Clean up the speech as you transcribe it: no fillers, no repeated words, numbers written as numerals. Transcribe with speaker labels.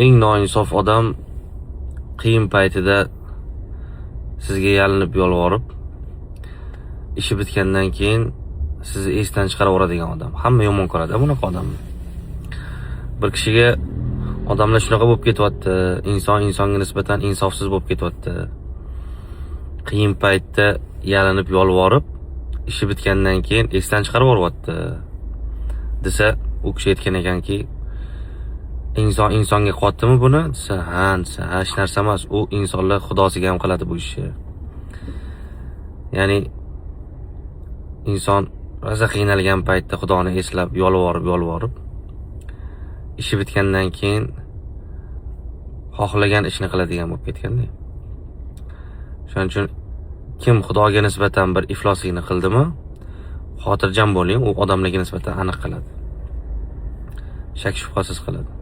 Speaker 1: eng noinsof odam qiyin paytida sizga yalinib yolvorib, ishi bitgandan keyin sizni esdan chiqarib yuboradigan odam. Hamma yomon ko'radi bunaqa odamni. Bir kishiga odamlar shunaqa bo'lib ketyapti, inson insonga nisbatan insofsiz bo'lib ketyapti. Qiyin paytda yalinib yolvorib, ishi bitgandan keyin esdan chiqarib yuboryapti desa, u kishi aytgan ekanki, inson insonga qotdimi buni? Desa, ha, hech narsa emas. U insonlar xudosiga ham qiladi bu ishni. Ya'ni inson rosa qiynalgan paytda Xudoni eslab yolvorib ishi bitgandan keyin xohlagan ishni qiladigan bo'lib ketganda. Shuning uchun kim Xudoga nisbatan bir ifloslikni qildimi, xotirjam bo'ling, u odamlarga nisbatan aniq qiladi. Shak shubhasiz qiladi.